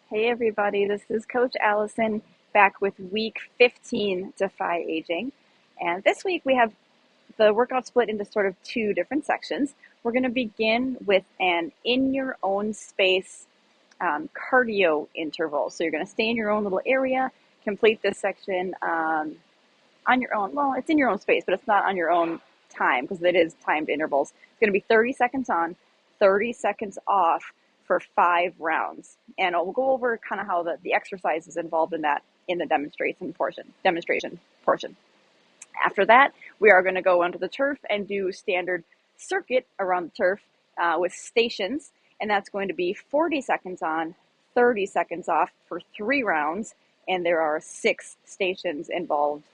Hey everybody, this is Coach Allison back with week 15 Defy Aging. And this week we have the workout split into sort of two different sections. We're going to begin with an in your own space cardio interval. So you're going to stay in your own little area, complete this section on your own. Well, it's in your own space, but it's not on your own time because it is timed intervals. It's going to be 30 seconds on, 30 seconds off for 5 rounds. And we'll go over kind of how the exercise is involved in that in the demonstration portion. After that, we are going to go onto the turf and do standard circuit around the turf with stations. And that's going to be 40 seconds on, 30 seconds off for 3 rounds. And there are 6 stations involved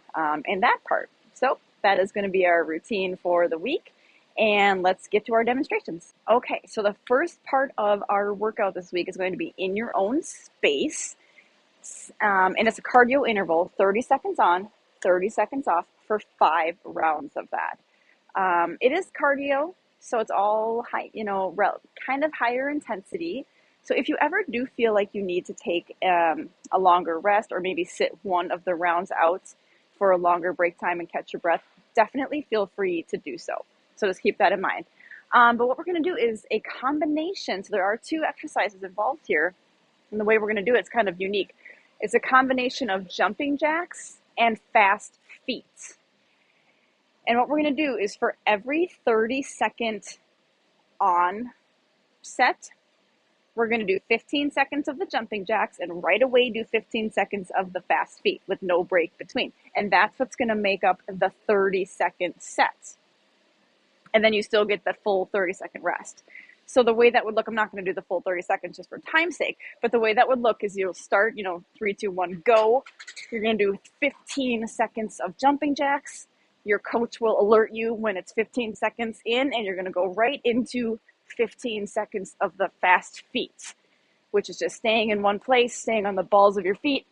in that part. So that is going to be our routine for the week. And let's get to our demonstrations. Okay, so the first part of our workout this week is going to be in your own space. And it's a cardio interval, 30 seconds on, 30 seconds off for 5 rounds of that. It is cardio, so it's all high, kind of higher intensity. So if you ever do feel like you need to take a longer rest or maybe sit one of the rounds out for a longer break time and catch your breath, definitely feel free to do so. So just keep that in mind. But what we're going to do is a combination. So there are 2 exercises involved here. And the way we're going to do it is kind of unique. It's a combination of jumping jacks and fast feet. And what we're going to do is for every 30-second on set, we're going to do 15 seconds of the jumping jacks and right away do 15 seconds of the fast feet with no break between. And that's what's going to make up the 30-second set. And then you still get the full 30-second rest. So the way that would look, I'm not going to do the full 30 seconds just for time's sake, but the way that would look is you'll start, 3, 2, 1, go. You're going to do 15 seconds of jumping jacks. Your coach will alert you when it's 15 seconds in, and you're going to go right into 15 seconds of the fast feet, which is just staying in one place, staying on the balls of your feet,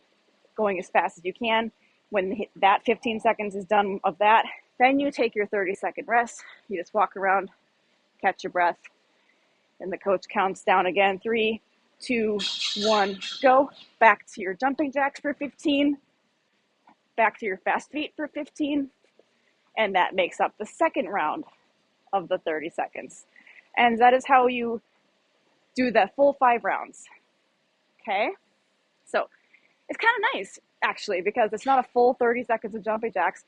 going as fast as you can. When that 15 seconds is done of that, then you take your 30-second rest. You just walk around, catch your breath, and the coach counts down again. 3, 2, 1, go. Back to your jumping jacks for 15. Back to your fast feet for 15. And that makes up the second round of the 30 seconds. And that is how you do the full 5 rounds. Okay? So it's kind of nice, actually, because it's not a full 30 seconds of jumping jacks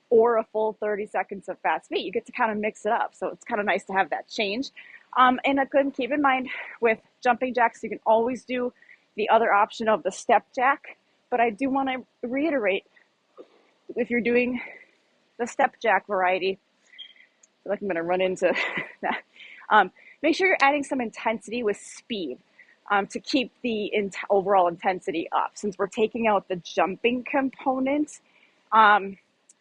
or a full 30 seconds of fast feet. You get to kind of mix it up. So it's kind of nice to have that change. And I couldn't keep in mind with jumping jacks, you can always do the other option of the step jack. But I do want to reiterate, if you're doing the step jack variety, I feel like I'm going to run into that. Make sure you're adding some intensity with speed to keep the overall intensity up, since we're taking out the jumping component.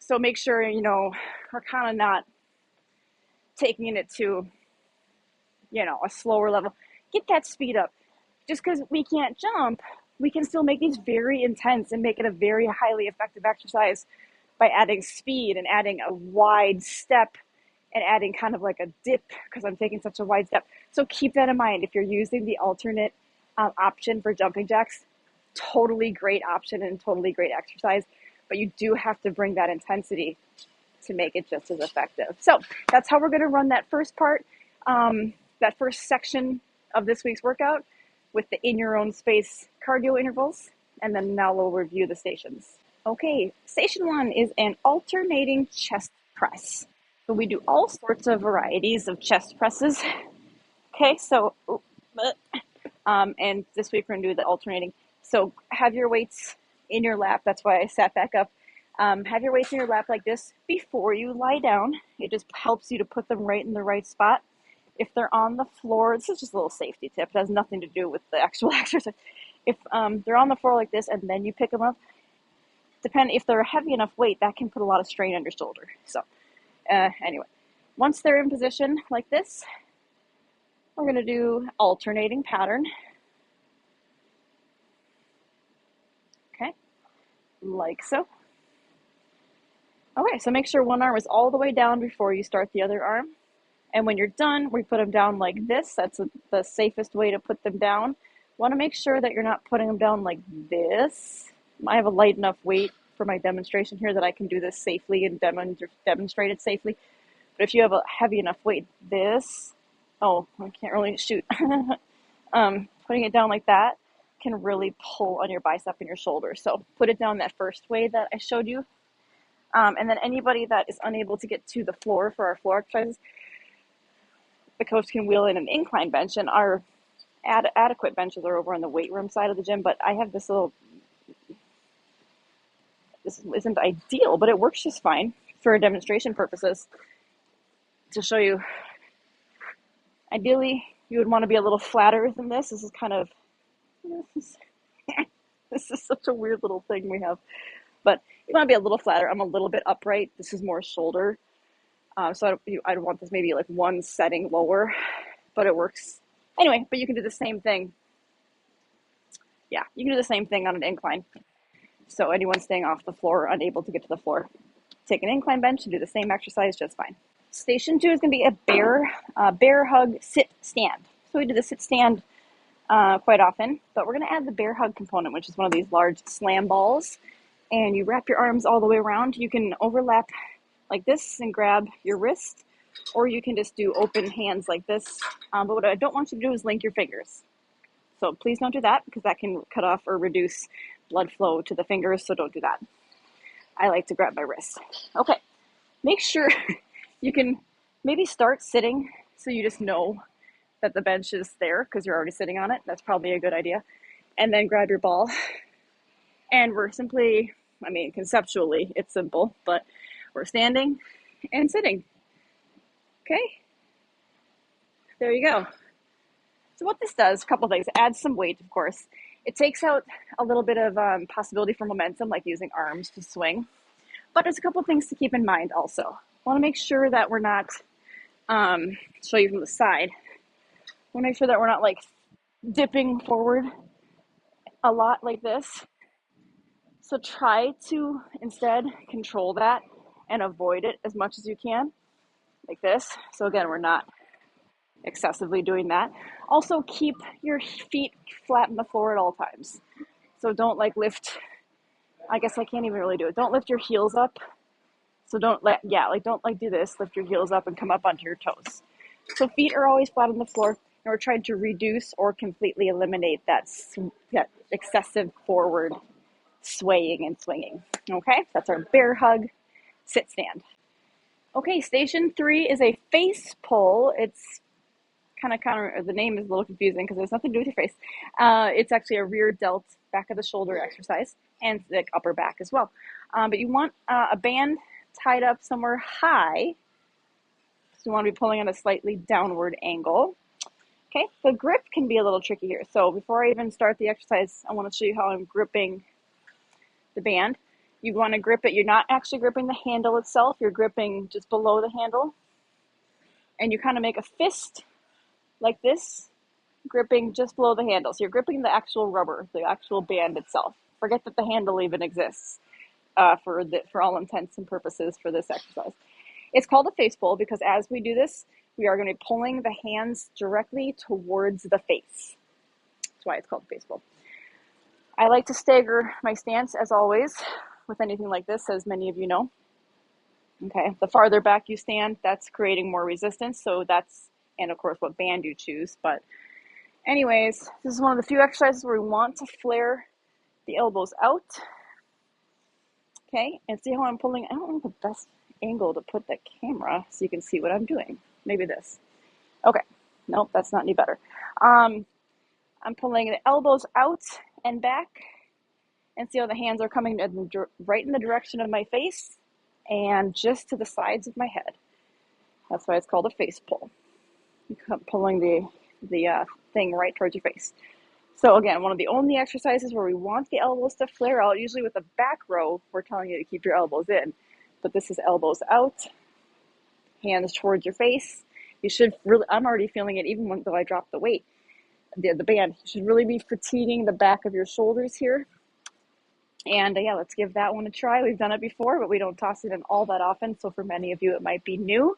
So make sure, we're kind of not taking it to, a slower level. Get that speed up. Just because we can't jump, we can still make these very intense and make it a very highly effective exercise by adding speed and adding a wide step and adding kind of like a dip because I'm taking such a wide step. So keep that in mind. If you're using the alternate option for jumping jacks, totally great option and totally great exercise. But you do have to bring that intensity to make it just as effective. So that's how we're going to run that first part, that first section of this week's workout with the in your own space cardio intervals. And then now we'll review the stations. Okay, station 1 is an alternating chest press. So we do all sorts of varieties of chest presses. Okay, so, and this week we're going to do the alternating. So have your weights in your lap. That's why I sat back up. Have your weights in your lap like this before you lie down. It just helps you to put them right in the right spot. If they're on the floor, this is just a little safety tip. It has nothing to do with the actual exercise. If they're on the floor like this and then you pick them up, if they're a heavy enough weight, that can put a lot of strain on your shoulder. So anyway, once they're in position like this, we're going to do alternating pattern. Okay, like so. Okay, so make sure one arm is all the way down before you start the other arm. And when you're done, we put them down like this. That's the safest way to put them down. Want to make sure that you're not putting them down like this. I have a light enough weight for my demonstration here that I can do this safely and demonstrate it safely. But if you have a heavy enough weight, oh, I can't really shoot. Putting it down like that can really pull on your bicep and your shoulder. So put it down that first way that I showed you. And then anybody that is unable to get to the floor for our floor exercises, the coach can wheel in an incline bench, and our adequate benches are over on the weight room side of the gym. But I have this isn't ideal, but it works just fine for demonstration purposes to show you. Ideally, you would want to be a little flatter than this. This is such a weird little thing we have. But you want to be a little flatter. I'm a little bit upright. This is more shoulder. So I'd want this maybe like one setting lower, but it works. Anyway, but you can do the same thing. Yeah, you can do the same thing on an incline. So anyone staying off the floor or unable to get to the floor, take an incline bench and do the same exercise just fine. Station 2 is going to be a bear hug sit stand. So we do the sit stand quite often, but we're going to add the bear hug component, which is one of these large slam balls. And you wrap your arms all the way around. You can overlap like this and grab your wrist, or you can just do open hands like this. But what I don't want you to do is link your fingers. So please don't do that, because that can cut off or reduce blood flow to the fingers, so don't do that. I like to grab my wrist. Okay, make sure you can maybe start sitting so you just know that the bench is there because you're already sitting on it. That's probably a good idea. And then grab your ball. And we're simply, conceptually, it's simple, but we're standing and sitting. Okay? There you go. So what this does, a couple things. It adds some weight, of course. It takes out a little bit of possibility for momentum, like using arms to swing. But there's a couple things to keep in mind also. I want to make sure that we're not, show you from the side. I want to make sure that we're not like dipping forward a lot like this. So try to instead control that and avoid it as much as you can, like this. So again, we're not excessively doing that. Also, keep your feet flat on the floor at all times. So don't like lift, I guess I can't even really do it. Don't lift your heels up. So don't do this, lift your heels up and come up onto your toes. So feet are always flat on the floor, and we're trying to reduce or completely eliminate that excessive forward swaying and swinging. Okay, that's our bear hug sit stand. Okay, station 3 is a face pull. It's kind of the name is a little confusing because there's nothing to do with your face. It's actually a rear delt, back of the shoulder exercise, and the upper back as well. But you want a band tied up somewhere high. So you want to be pulling at a slightly downward angle. Okay, the grip can be a little tricky here. So before I even start the exercise, I want to show you how I'm gripping the band. You want to grip it. You're not actually gripping the handle itself. You're gripping just below the handle. And you kind of make a fist like this, gripping just below the handle. So you're gripping the actual rubber, the actual band itself. Forget that the handle even exists for all intents and purposes for this exercise. It's called a face pull because as we do this, we are going to be pulling the hands directly towards the face. That's why it's called face pull. I like to stagger my stance, as always, with anything like this, as many of you know. Okay, the farther back you stand, that's creating more resistance. And of course, what band you choose. But anyways, this is one of the few exercises where we want to flare the elbows out. Okay, and see how I'm pulling. I don't know the best angle to put the camera so you can see what I'm doing. Maybe this. Okay, nope, that's not any better. I'm pulling the elbows out and back, and see how the hands are coming right in the direction of my face and just to the sides of my head. That's why it's called a face pull. You're pulling the thing right towards your face. So again, one of the only exercises where we want the elbows to flare out. Usually with the back row, we're telling you to keep your elbows in, but this is elbows out, hands towards your face. You should really, I'm already feeling it even though I dropped the weight. The band, you should really be fatiguing the back of your shoulders here. And yeah, let's give that one a try. We've done it before, but we don't toss it in all that often. So for many of you, it might be new.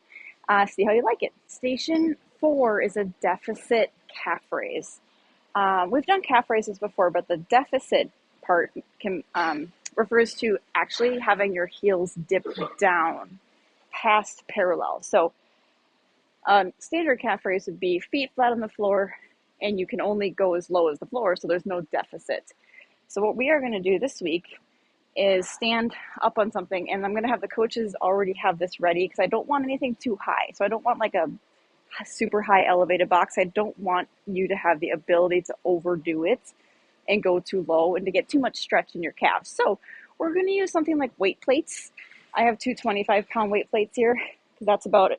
See how you like it. Station 4 is a deficit calf raise. We've done calf raises before, but the deficit part refers to actually having your heels dip down past parallel. So standard calf raise would be feet flat on the floor, and you can only go as low as the floor, so there's no deficit. So what we are going to do this week is stand up on something, and I'm going to have the coaches already have this ready because I don't want anything too high. So I don't want like a super high elevated box. I don't want you to have the ability to overdo it and go too low and to get too much stretch in your calves. So we're going to use something like weight plates. I have two 25-pound weight plates here because that's about an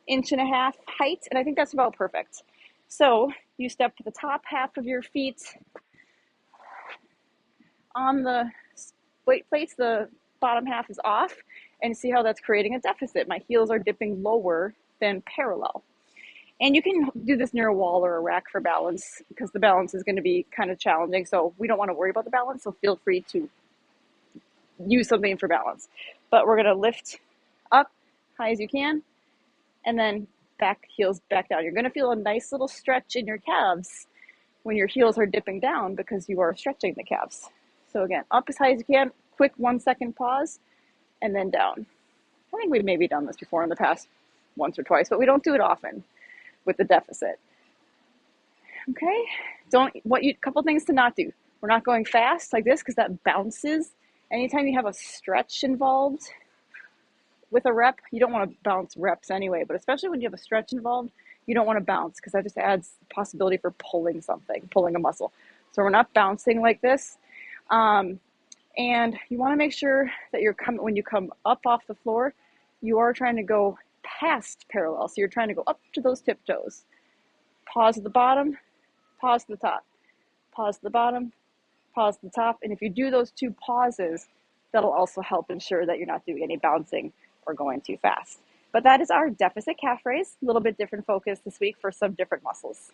inch and a half height, and I think that's about perfect. So you step to the top half of your feet on the weight plates, the bottom half is off, and see how that's creating a deficit. My heels are dipping lower than parallel. And you can do this near a wall or a rack for balance because the balance is going to be kind of challenging. So we don't want to worry about the balance. So feel free to use something for balance. But we're going to lift up high as you can and then back, heels back down. You're going to feel a nice little stretch in your calves when your heels are dipping down because you are stretching the calves. So again, up as high as you can, quick 1 second pause, and then down. I think we've maybe done this before in the past once or twice, but we don't do it often with the deficit. Okay, couple things to not do. We're not going fast like this because that bounces. Anytime you have a stretch involved with a rep, you don't want to bounce reps anyway, but especially when you have a stretch involved, you don't want to bounce because that just adds the possibility for pulling a muscle. So we're not bouncing like this. And you want to make sure that when you come up off the floor, you are trying to go past parallel. So you're trying to go up to those tiptoes. Pause at the bottom, pause to the top, pause to the bottom, pause to the top. And if you do those two pauses, that'll also help ensure that you're not doing any bouncing or going too fast. But that is our deficit calf raise. A little bit different focus this week for some different muscles.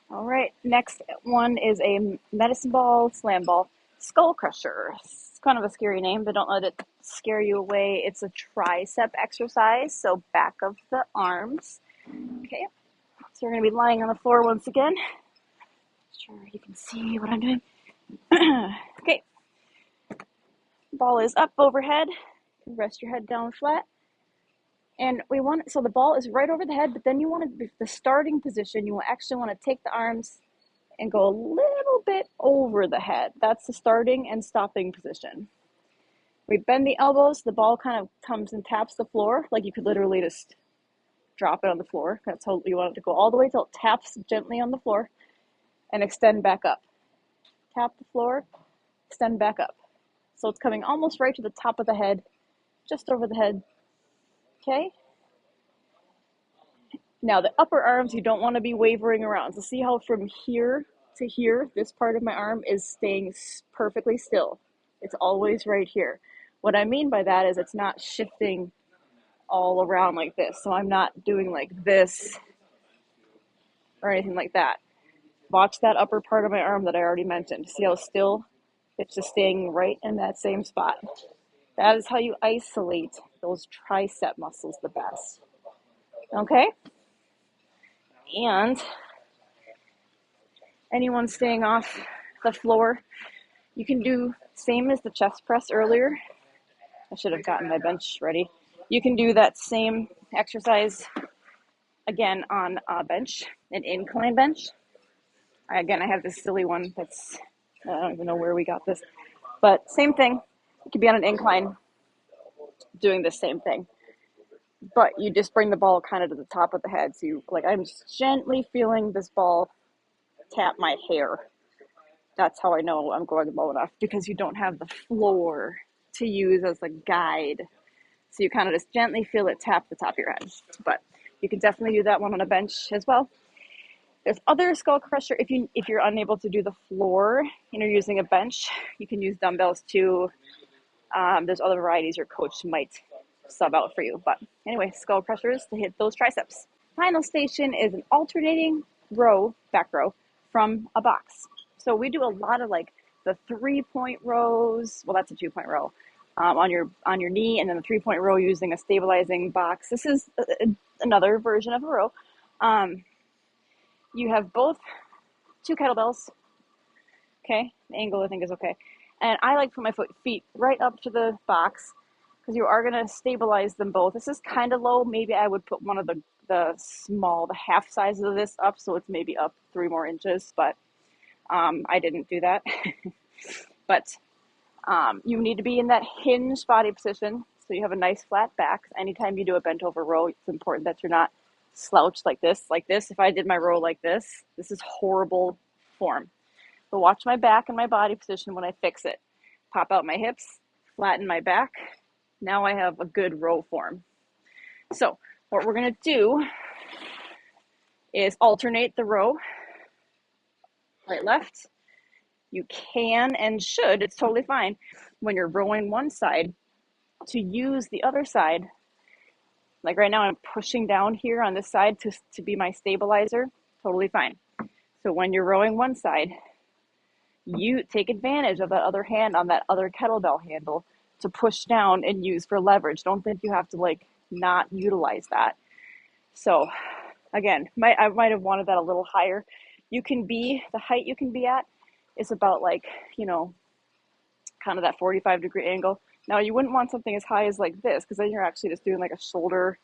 All right, next one is a medicine ball, slam ball, skull crusher. It's kind of a scary name, but don't let it scare you away. It's a tricep exercise, so back of the arms. Okay, so we're going to be lying on the floor once again. Sure you can see what I'm doing. Okay, ball is up overhead. Rest your head down flat. And so the ball is right over the head, but then you want to, the starting position, you actually want to take the arms and go a little bit over the head. That's the starting and stopping position. We bend the elbows, the ball kind of comes and taps the floor, like you could literally just drop it on the floor. That's how you want it to go all the way till it taps gently on the floor and extend back up. Tap the floor, extend back up. So it's coming almost right to the top of the head, just over the head. Okay? Now the upper arms, you don't want to be wavering around. So see how from here to here, this part of my arm is staying perfectly still. It's always right here. What I mean by that is it's not shifting all around like this. So I'm not doing like this or anything like that. Watch that upper part of my arm that I already mentioned. See how still it's just staying right in that same spot. That is how you isolate those tricep muscles the best. Okay? And anyone staying off the floor, you can do same as the chest press earlier. I should have gotten my bench ready. You can do that same exercise again on a bench, an incline bench. I have this silly one that's, I don't even know where we got this, but same thing. You could be on an incline doing the same thing, but you just bring the ball kind of to the top of the head. So I'm just gently feeling this ball tap my hair. That's how I know I'm going low enough, because you don't have the floor to use as a guide. So you kind of just gently feel it tap the top of your head. But you can definitely do that one on a bench as well. There's other skull crusher. If you're unable to do the floor and you're using a bench, you can use dumbbells too. There's other varieties your coach might sub out for you. But anyway, skull crushers to hit those triceps. Final station is an alternating back row from a box. So we do a lot of like the 3-point rows. Well, that's a 2-point row on your knee, and then the 3-point row using a stabilizing box. This is another version of a row. You have both two kettlebells. Okay, the angle I think is okay. And I like to put my feet right up to the box because you are going to stabilize them both. This is kind of low. Maybe I would put one of the half size of this up, so it's maybe up 3 more inches, but I didn't do that. But you need to be in that hinged body position so you have a nice flat back. Anytime you do a bent over row, it's important that you're not slouched like this. Like this, if I did my row like this is horrible form. So watch my back and my body position when I fix it. Pop out my hips, flatten my back. Now I have a good row form. So what we're going to do is alternate the row, right, left. You can and should, it's totally fine, when you're rowing one side, to use the other side. Like right now I'm pushing down here on this side to be my stabilizer, totally fine. So when you're rowing one side, you take advantage of that other hand on that other kettlebell handle to push down and use for leverage. Don't think you have to like not utilize that. So again, I might have wanted that a little higher. The height you can be at is about like, kind of that 45-degree angle. Now you wouldn't want something as high as like this because then you're actually just doing like a shoulder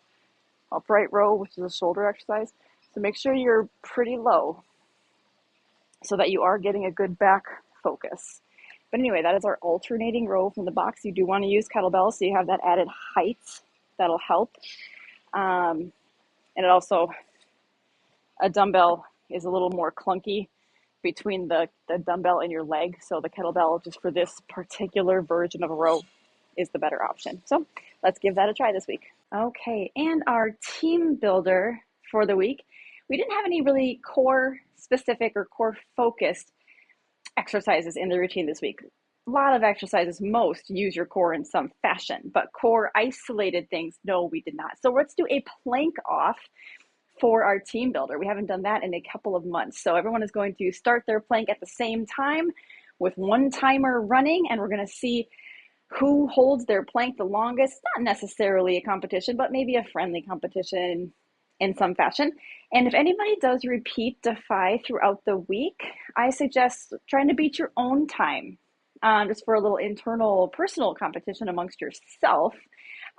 upright row, which is a shoulder exercise. So make sure you're pretty low so that you are getting a good back focus. But anyway, that is our alternating row from the box. You do want to use kettlebells so you have that added height. That'll help. And it also, a dumbbell is a little more clunky between the dumbbell and your leg. So the kettlebell, just for this particular version of a row, is the better option. So let's give that a try this week. Okay, and our team builder for the week. We didn't have any really core specific or core focused exercises in the routine this week. A lot of exercises, most use your core in some fashion, but core isolated things, no, we did not. So let's do a plank off for our team builder. We haven't done that in a couple of months. So everyone is going to start their plank at the same time with one timer running, and we're going to see who holds their plank the longest. Not necessarily a competition, but maybe a friendly competition in some fashion. And if anybody does repeat Defy throughout the week, I suggest trying to beat your own time, just for a little internal personal competition amongst yourself,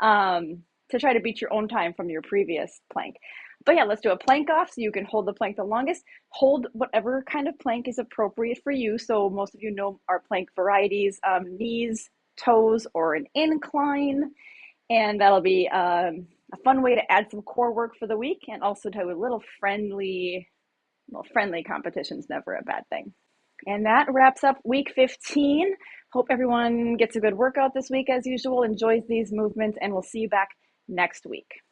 to try to beat your own time from your previous plank. But yeah, let's do a plank off so you can hold the plank the longest. Hold whatever kind of plank is appropriate for you. So most of you know our plank varieties, knees, toes, or an incline. And that'll be a fun way to add some core work for the week, and also to a little friendly competition's never a bad thing. And that wraps up week 15. Hope everyone gets a good workout this week as usual, enjoys these movements, and we'll see you back next week.